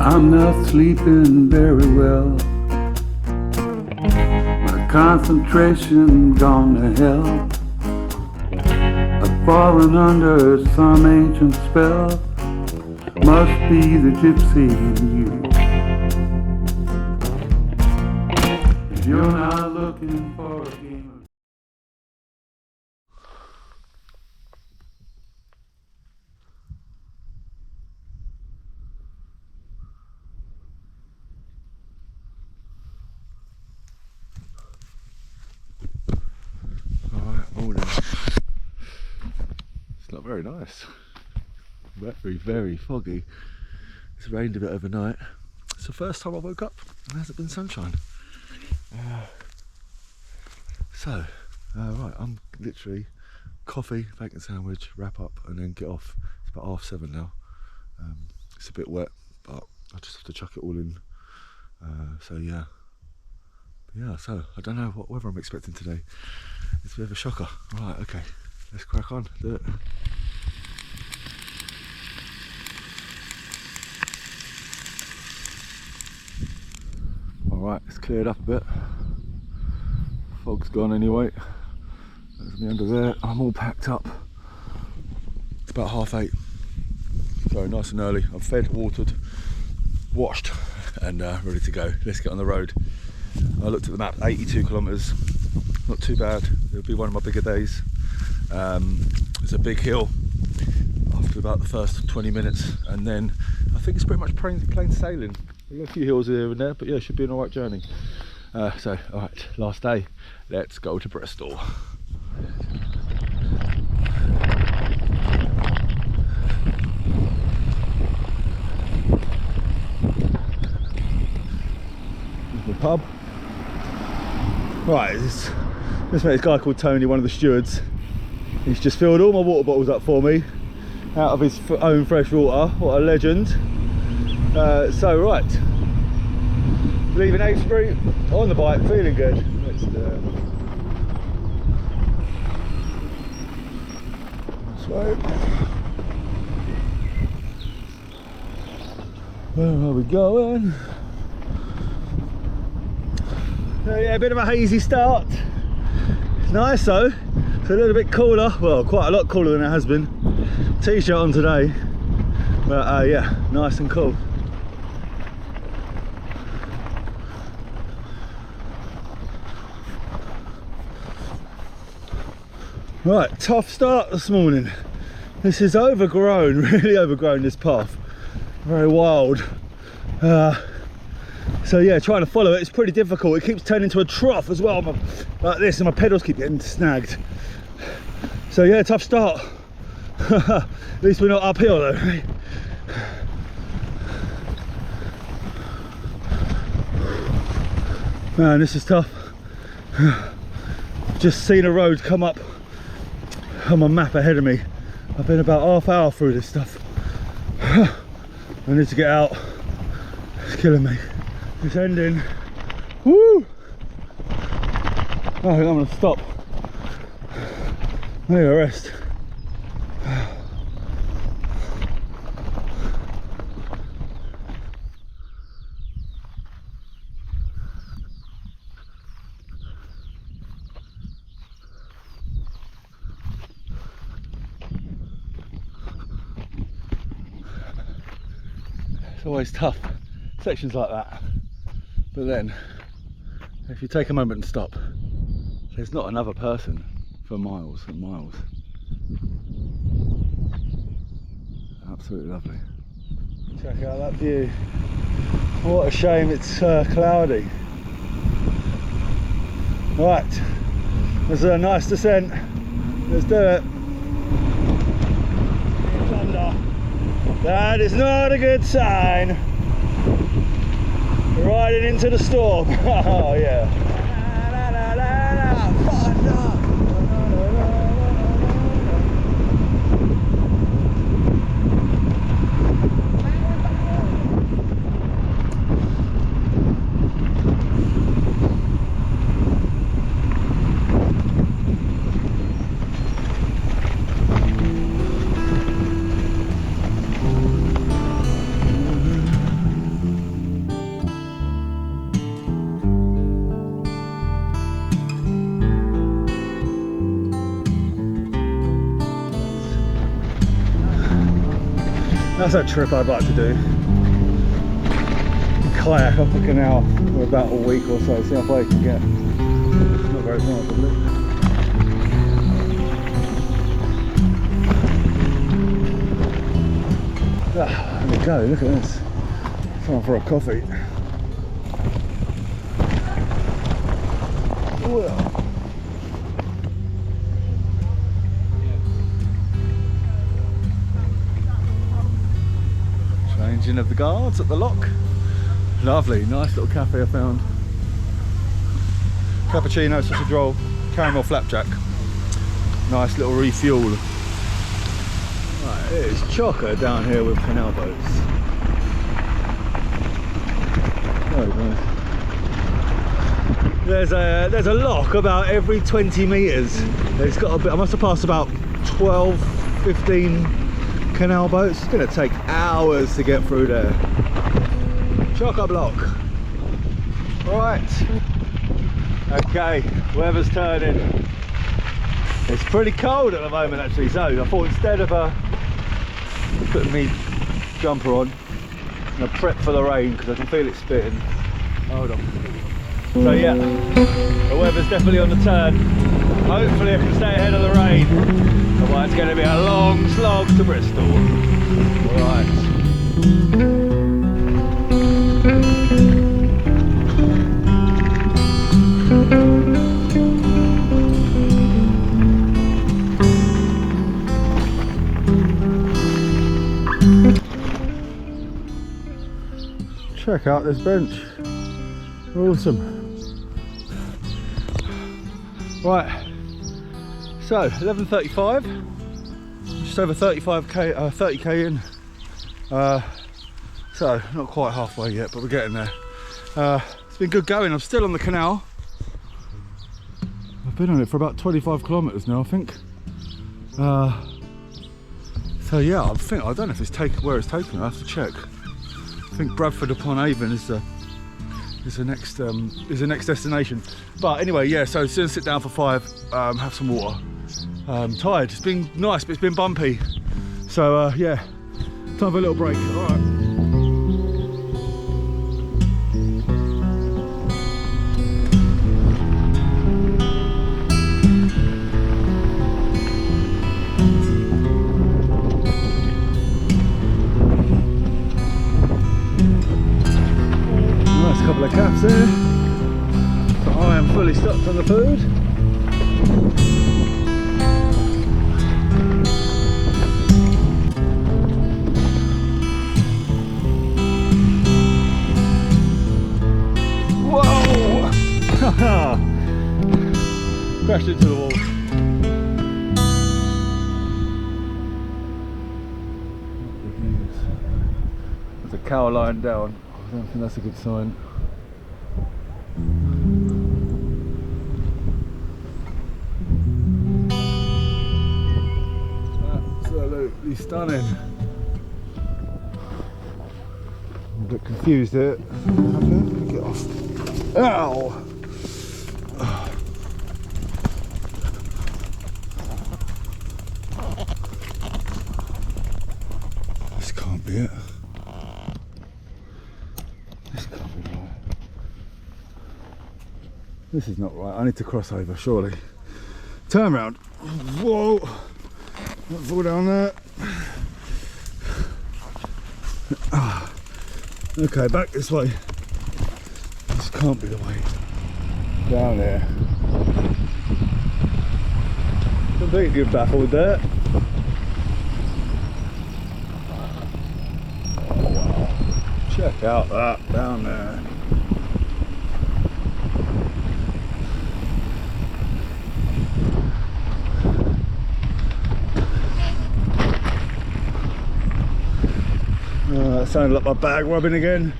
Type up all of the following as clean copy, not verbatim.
I'm not sleeping very well. My concentration gone to hell. I've fallen under some ancient spell. Must be the gypsy in you. If you're not looking for a game. Alright, morning. It's not very nice. Very, very foggy. It's rained a bit overnight. It's the first time I woke up and there hasn't been sunshine. Right, I'm literally coffee, bacon sandwich, wrap up and then get off. It's about 7:30 now. It's a bit wet, but I just have to chuck it all in. So I don't know what weather I'm expecting today. It's a bit of a shocker. Right, okay, let's crack on, do it. Alright, it's cleared up a bit. Fog's gone anyway. There's me under there. I'm all packed up. It's about 8:30. So nice and early. I'm fed, watered, washed and ready to go. Let's get on the road. I looked at the map, 82 kilometres. Not too bad. It'll be one of my bigger days. It's a big hill after about the first 20 minutes and then I think it's pretty much plain sailing. We've got a few hills here and there, but yeah, it should be an alright journey. Alright, last day. Let's go to Bristol. Here's the pub. Right, this guy called Tony, one of the stewards. He's just filled all my water bottles up for me out of his own fresh water. What a legend. Right, leaving Avebury on the bike, feeling good. Let's do it. So, where are we going? Yeah, a bit of a hazy start. It's nice though. It's a little bit cooler. Well, quite a lot cooler than it has been. T-shirt on today, but yeah, nice and cool. Right, tough start this morning. This is overgrown, really overgrown, this path. Very wild. So yeah, trying to follow it, it's pretty difficult. It keeps turning into a trough as well, like this, and my pedals keep getting snagged. So yeah, tough start. At least we're not uphill though, right? Man, this is tough. Just seen a road come up on my map ahead of me. I've been about half hour through this stuff. I need to get out. It's killing me. It's ending. Woo! I think I'm gonna stop. I need a rest. It's always tough, sections like that, but then if you take a moment and stop, there's not another person for miles and miles. Absolutely lovely. Check out that view. What a shame it's cloudy. Right, there's a nice descent. Let's do it. Thunder. That is not a good sign. Riding into the storm. Oh yeah. That's a trip I'd like to do. Kayak up the canal for about a week or so, see how far you can get. Not very far, probably. Ah, there we go, look at this. Time for a coffee. Whoa. Changing of the guards at the lock. Lovely, nice little cafe I found. Cappuccino, sausage roll, caramel flapjack. Nice little refuel. Right, it is chocker down here with canal boats. Very nice. There's a lock about every 20 metres. It's got a bit. I must have passed about 12, 15 canal boats. It's going to take hours to get through there. Chocker block. Right. Okay, weather's turning. It's pretty cold at the moment actually, so I thought instead of putting me jumper on, I'm going to prep for the rain because I can feel it spitting. Hold on. So yeah, the weather's definitely on the turn. Hopefully I can stay ahead of the rain. Otherwise it's going to be a long slog to Bristol. Alright. Check out this bench. Awesome. Right, so 11:35, just over 30k in. So not quite halfway yet, but we're getting there. It's been good going. I'm still on the canal. I've been on it for about 25 kilometers now, I think. So yeah, I don't know if it's where it's taken me. I have to check. I think Bradford upon Avon is the next destination. But anyway, yeah. So soon sit down for 5, have some water. Tired. It's been nice, but it's been bumpy. So yeah, time for a little break. All right. Couple of caps there, so I am fully stocked on the food. Whoa! Crashed into the wall. There's a cow lying down. I don't think that's a good sign. Absolutely stunning. I'm a bit confused here. Get off. Ow! This can't be it. This can't be right. This is not right. I need to cross over, surely. Turn round. Whoa! Don't fall down there. Okay, back this way. This can't be the way. Down there. Completely baffled there. Oh wow. Check out that down there. That sounded like my bag rubbing again.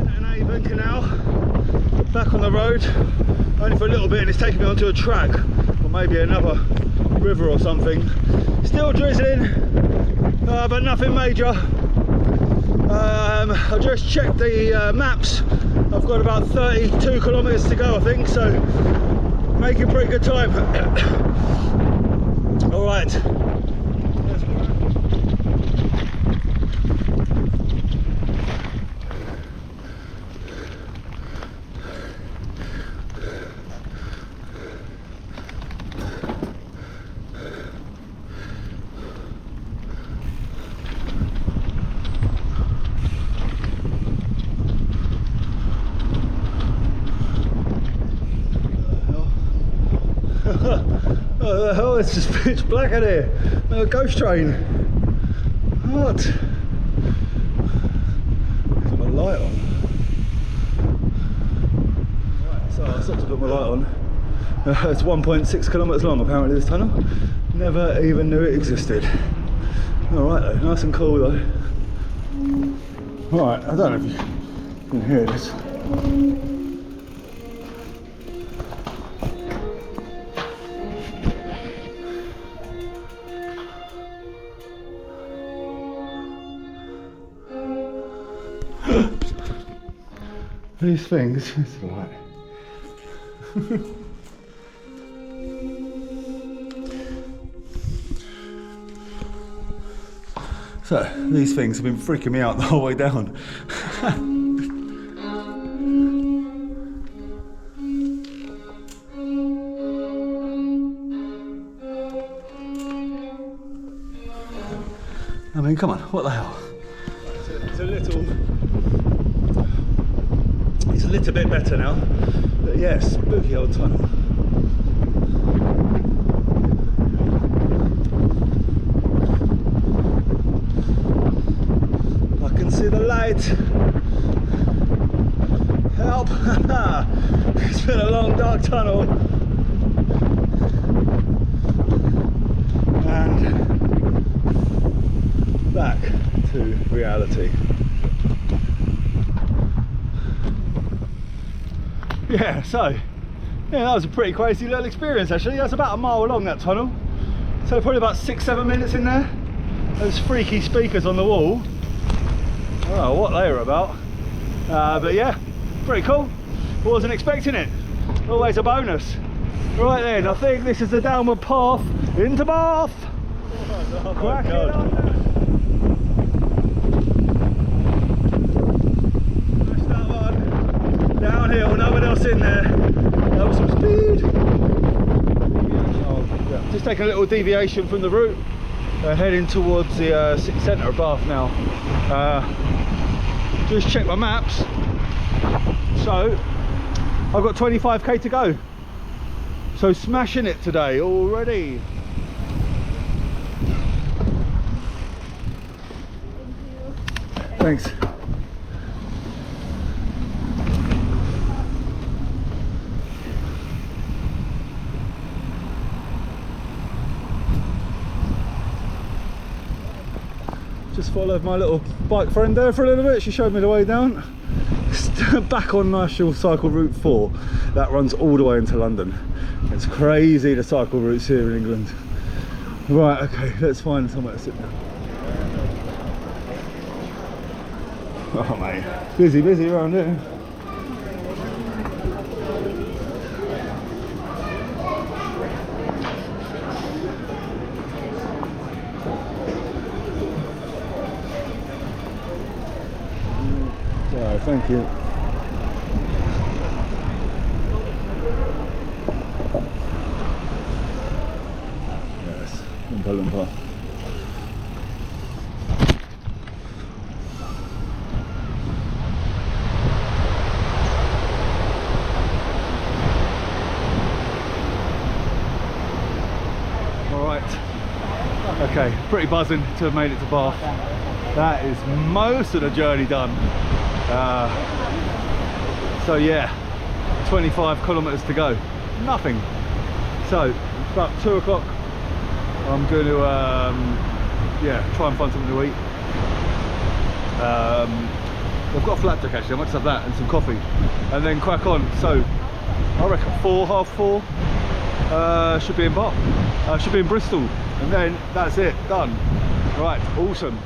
An Avon canal, back on the road, only for a little bit, and it's taking me onto a track, or maybe another river or something. Still drizzling, but nothing major. I just checked the maps. I've got about 32 kilometers to go, I think, so making pretty good time. All right. Oh, the hell, it's just pitch black in here. A ghost train. What? Put my light on. Right, so I stopped to put my light on. It's 1.6 kilometres long apparently, this tunnel. Never even knew it existed. Alright though, nice and cool though. Right, I don't know if you can hear this. These things, it's right. So, these things have been freaking me out the whole way down. I mean, come on, what the hell? It's a little bit better now, but yeah, spooky old tunnel. I can see the light. Help! It's been a long dark tunnel. And back to reality. Yeah, so yeah, that was a pretty crazy little experience actually. That's about a mile long, that tunnel. So probably about 6-7 minutes in there. Those freaky speakers on the wall. I don't know what they were about. But yeah, pretty cool. Wasn't expecting it. Always a bonus. Right then, I think this is the downward path into Bath. Oh, crack it on. Downhill, no one else in there. That was some speed. Just taking a little deviation from the route. Heading towards the city centre of Bath now. Just check my maps. So, I've got 25k to go. So smashing it today already. Thanks. Just followed my little bike friend there for a little bit. She showed me the way down. Back on National Cycle Route 4. That runs all the way into London. It's crazy, the cycle routes here in England. Right, okay, let's find somewhere to sit down. Oh mate, busy around here. Thank you. Yes, Lumpa. All right. Okay, pretty buzzing to have made it to Bath. That is most of the journey done. So yeah, 25 kilometers to go, nothing. So it's about 2 o'clock. I'm going to yeah, try and find something to eat. I've got a flapjack actually, I might just have that and some coffee and then crack on. So I reckon 4, half 4 should be in Bath, should be in Bristol, and then that's it, done. Right, awesome.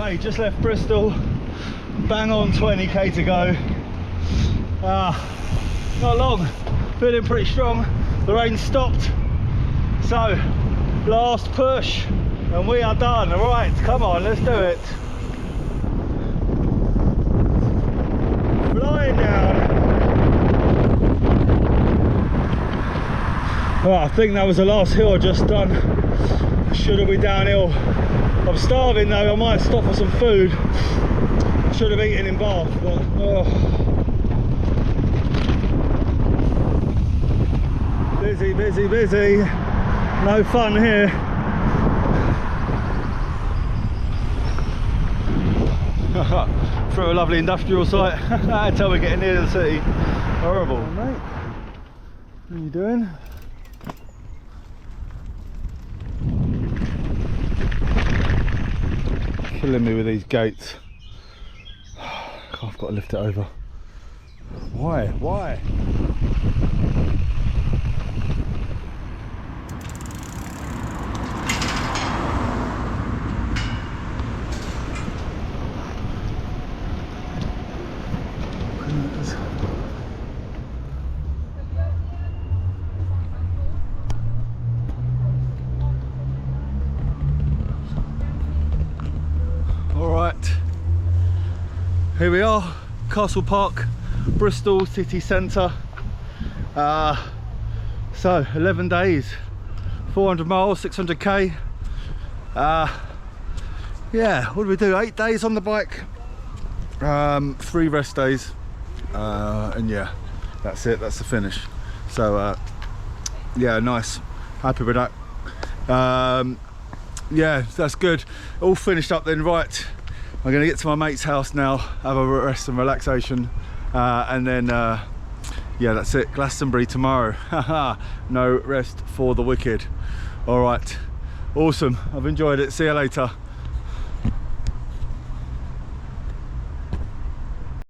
Okay, just left Bristol, bang on 20k to go. Not long, feeling pretty strong. The rain stopped, so last push and we are done. All right, come on, let's do it. Flying down. Well, I think that was the last hill I just done. Should have been downhill. I'm starving though, I might stop for some food. Should have eaten in Bath, but busy, busy, busy. No fun here. Through a lovely industrial site. Until we're getting near the city. Horrible. Hey, mate. How you doing? Killing me with these gates. I've got to lift it over. Why? Why? Here we are, Castle Park, Bristol city centre. So 11 days, 400 miles, 600k. Yeah, what do we do? 8 days on the bike, 3 rest days, and yeah, that's it. That's the finish. So yeah, nice, happy with that. Yeah, that's good. All finished up then. Right, I'm going to get to my mate's house now, have a rest and relaxation, and then yeah, that's it. Glastonbury tomorrow. No rest for the wicked. All right, awesome. I've enjoyed it. See you later.